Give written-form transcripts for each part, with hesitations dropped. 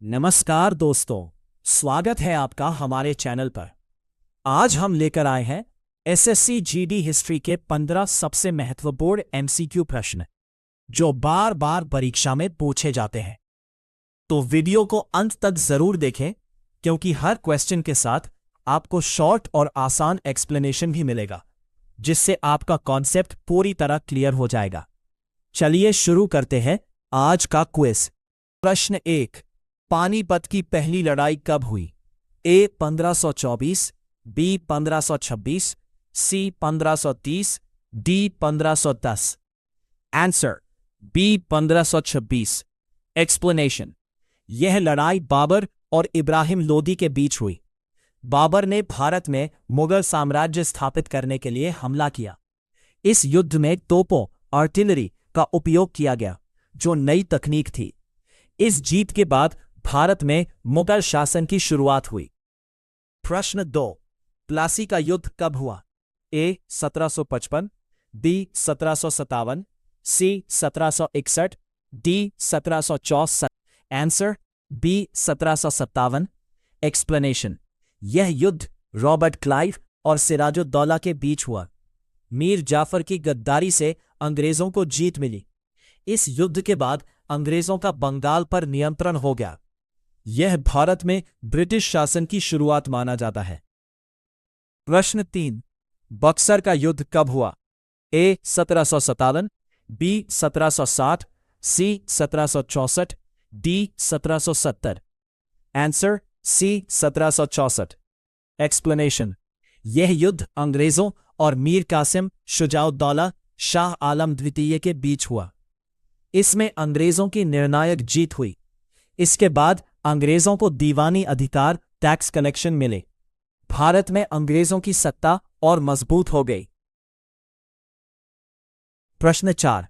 नमस्कार दोस्तों, स्वागत है आपका हमारे चैनल पर। आज हम लेकर आए हैं एसएससी जीडी हिस्ट्री के 15 सबसे महत्वपूर्ण एमसीक्यू प्रश्न जो बार बार परीक्षा में पूछे जाते हैं। तो वीडियो को अंत तक जरूर देखें क्योंकि हर क्वेश्चन के साथ आपको शॉर्ट और आसान एक्सप्लेनेशन भी मिलेगा जिससे आपका कॉन्सेप्ट पूरी तरह क्लियर हो जाएगा। चलिए शुरू करते हैं आज का क्विज। प्रश्न 1, पानीपत की पहली लड़ाई कब हुई? A 1524, B 1526, C 1530, D 1510। Answer B 1526। Explanation, यह लड़ाई बाबर और इब्राहिम लोदी के बीच हुई। बाबर ने भारत में मुगल साम्राज्य स्थापित करने के लिए हमला किया। इस युद्ध में तोपों, आर्टिलरी का उपयोग किया गया जो नई तकनीक थी। इस जीत के बाद भारत में मुगल शासन की शुरुआत हुई। प्रश्न 2, प्लासी का युद्ध कब हुआ? A 1755, B 1757, C 1761, D 1764। Answer B 1757। Explanation, यह युद्ध रॉबर्ट क्लाइव और सिराजुद्दौला के बीच हुआ। मीर जाफर की गद्दारी से अंग्रेजों को जीत मिली। इस युद्ध के बाद अंग्रेजों का बंगाल पर नियंत्रण हो गया। यह भारत में ब्रिटिश शासन की शुरुआत माना जाता है। प्रश्न 3, बक्सर का युद्ध कब हुआ? A 1757, B 1760, C 1764, D 1770। Answer C 1764। Explanation, यह युद्ध अंग्रेजों और मीर कासिम शुजाउद्दौला शाह आलम द्वितीय के बीच हुआ। इसमें अंग्रेजों की निर्णायक जीत हुई। इसके बाद अंग्रेजों को दीवानी अधिकार, टैक्स कलेक्शन मिले। भारत में अंग्रेजों की सत्ता और मजबूत हो गई। प्रश्न 4,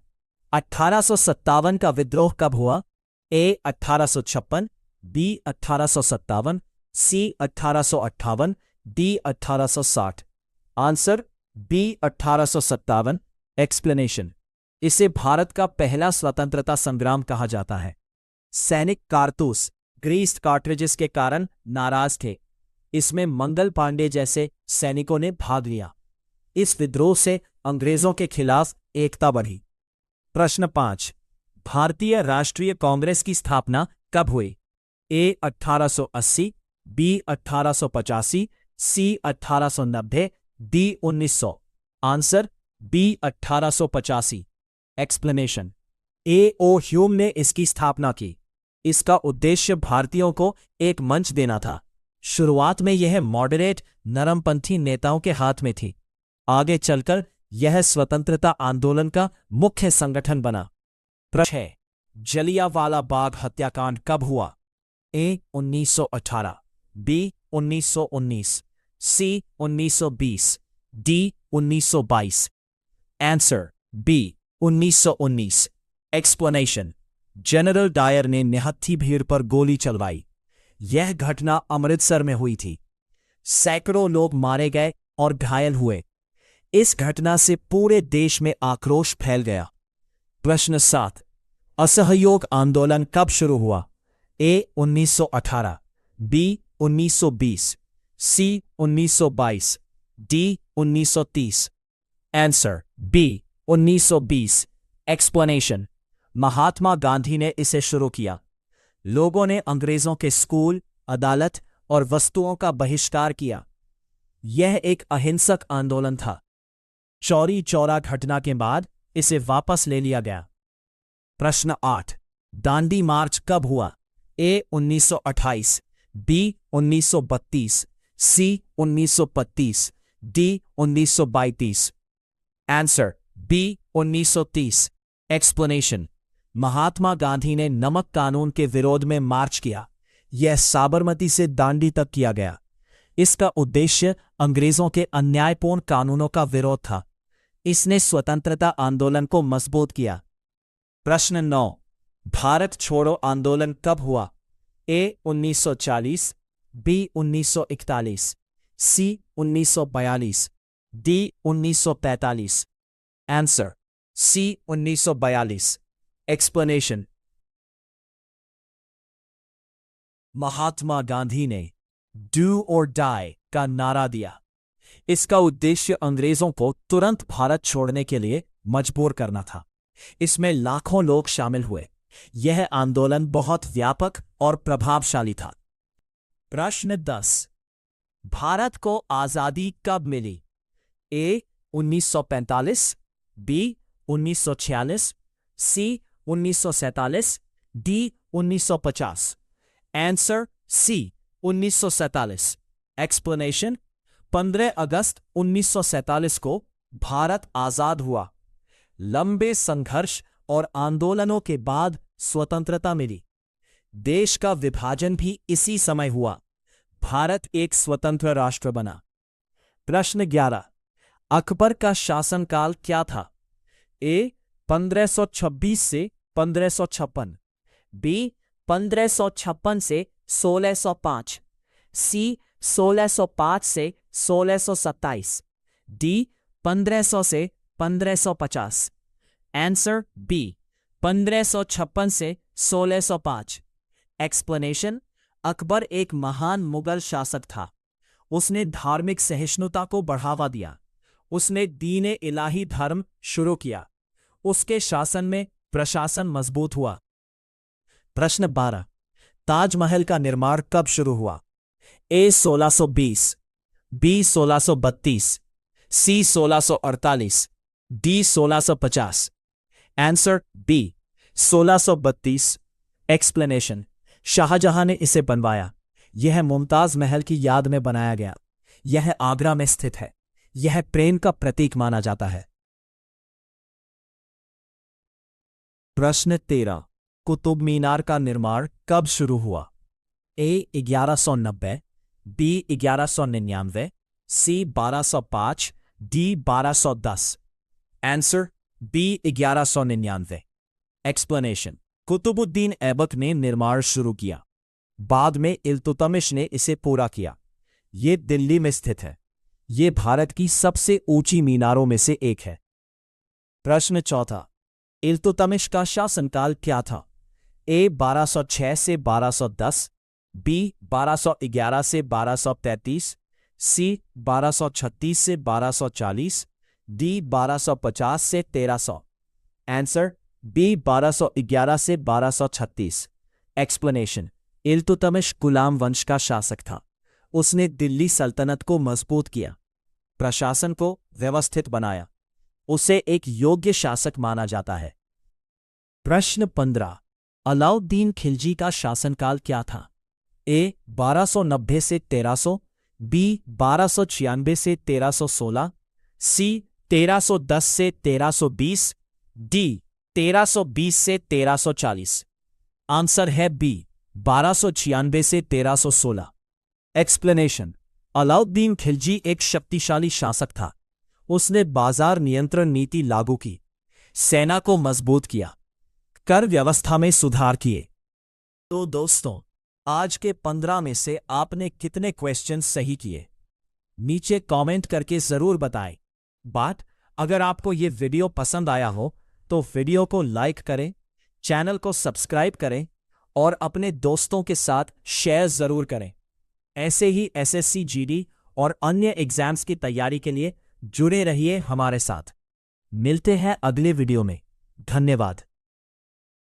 1857 का विद्रोह कब हुआ? A 1856, B 1857, C 1858, D 1860। Answer B 1857। Explanation, इसे भारत का पहला स्वतंत्रता संग्राम कहा जाता है। सैनिक कारतूस, ग्रीस्ड कार्ट्रिजेस के कारण नाराज थे। इसमें मंगल पांडे जैसे सैनिकों ने भाग लिया। इस विद्रोह से अंग्रेजों के खिलाफ एकता बढ़ी। प्रश्न 5, भारतीय राष्ट्रीय कांग्रेस की स्थापना कब हुई? A 1880, B 1885, C 1890, D 1900। Answer B 1885। Explanation, A O Hume ने इसकी स्थापना की। इसका उद्देश्य भारतीयों को एक मंच देना था। शुरुआत में यह मॉडरेट, नरमपंथी नेताओं के हाथ में थी। आगे चलकर यह स्वतंत्रता आंदोलन का मुख्य संगठन बना। प्रश्न 6, जलियांवाला बाग हत्याकांड कब हुआ? A 1918, B 1919, C 1920, D 1922। Answer B 1919। Explanation, General Dyer ने निहत्थी भीड़ पर गोली चलवाई। यह घटना अमृतसर में हुई थी। सैकड़ों लोग मारे गए और घायल हुए। इस घटना से पूरे देश में आक्रोश फैल गया। प्रश्न 7, असहयोग आंदोलन कब शुरू हुआ? A 1918, B 1920, C 1922, D 1930। Answer B 1920। Explanation, Mahatma Gandhi ने इसे शुरू किया। लोगों ने अंग्रेजों के स्कूल, अदालत और वस्तुओं का बहिष्कार किया। यह एक अहिंसक आंदोलन था। चौरी चौरा घटना के बाद इसे वापस ले लिया गया। प्रश्न 8, दांडी मार्च कब हुआ? A 1928, B 1932, C 1932, D 1932। Answer B 1930। Explanation, Mahatma Gandhi ने नमक कानून के विरोध में मार्च किया। यह साबरमती से दांडी तक किया गया। इसका उद्देश्य अंग्रेजों के अन्यायपूर्ण कानूनों का विरोध था। इसने स्वतंत्रता आंदोलन को मजबूत किया। प्रश्न 9, भारत छोड़ो आंदोलन कब हुआ? A 1940, B 1941, C 1942, D 1945। Answer C 1942। Explanation, Mahatma Gandhi ने डू और डाई का नारा दिया। इसका उद्देश्य अंग्रेजों को तुरंत भारत छोड़ने के लिए मजबूर करना था। इसमें लाखों लोग शामिल हुए। यह आंदोलन बहुत व्यापक और प्रभावशाली था। प्रश्न 10। भारत को आजादी कब मिली? A 1945, B 1946, C 1947, D 1950। Answer C 1947। Explanation: 15 अगस्त 1947 को भारत आजाद हुआ। लंबे संघर्ष और आंदोलनों के बाद स्वतंत्रता मिली। देश का विभाजन भी इसी समय हुआ। भारत एक स्वतंत्र राष्ट्र बना। प्रश्न 11। अकबर का शासनकाल क्या था? ए 1526 से 1556, बी 1556 से 1605, सी 1605 से 1627, डी 1500 से 1550। आंसर बी 1556 से 1605। एक्सप्लेनेशन: अकबर एक महान मुगल शासक था। उसने धार्मिक सहिष्णुता को बढ़ावा दिया। उसने दीन ए इलाही धर्म शुरू किया। उसके शासन में प्रशासन मजबूत हुआ। प्रश्न 12। ताजमहल का निर्माण कब शुरू हुआ? A 1620, B 1632, C 1648, D 1650। Answer B 1632। Explanation: Shahjahan ने इसे बनवाया। यह मुमताज महल की याद में बनाया गया। यह आगरा में स्थित है। यह प्रेम का प्रतीक माना जाता है। प्रश्न 13। कुतुब मीनार का निर्माण कब शुरू हुआ? A 1190, B 1199, C 1205, D 1210। Answer B 1199। Explanation: Qutubuddin Aibak ने निर्माण शुरू किया। बाद में इल्तुतमिश ने इसे पूरा किया। ये दिल्ली में स्थित है। ये भारत की सबसे ऊंची मीनारों में से एक है। प्रश्न 14। इल्तुतमिश का शासनकाल क्या था? ए 1206 से 1210, बी 1211 से 1233, सी 1236 से 1240, डी 1250 से 1300। आंसर बी 1211 से 1236। एक्सप्लेनेशन: इल्तुतमिश गुलाम वंश का शासक था। उसने दिल्ली सल्तनत को मजबूत किया, प्रशासन को व्यवस्थित बनाया। उसे एक योग्य शासक माना जाता है। प्रश्न 15। अलाउद्दीन खिलजी का शासनकाल क्या था? ए 1290 से 1300, बी 1296 से 1316, सी 1310 से 1320, डी 1320 से 1340। आंसर है बी 1296 से 1316। एक्सप्लेनेशन: अलाउद्दीन खिलजी एक शक्तिशाली शासक था। उसने बाजार नियंत्रण नीति लागू की, सेना को मजबूत किया, कर व्यवस्था में सुधार किए। तो दोस्तों, आज के 15 में से आपने कितने क्वेश्चन सही किए? नीचे कमेंट करके जरूर बताएं। अगर आपको ये वीडियो पसंद आया हो तो वीडियो को लाइक करें, चैनल को सब्सक्राइब करें और अपने दोस्तों के साथ शेयर जरूर करें। ऐसे ही एसएससी जीडी और अन्य एग्जाम्स की तैयारी के लिए जुड़े रहिए हमारे साथ। मिलते हैं अगले वीडियो में। धन्यवाद।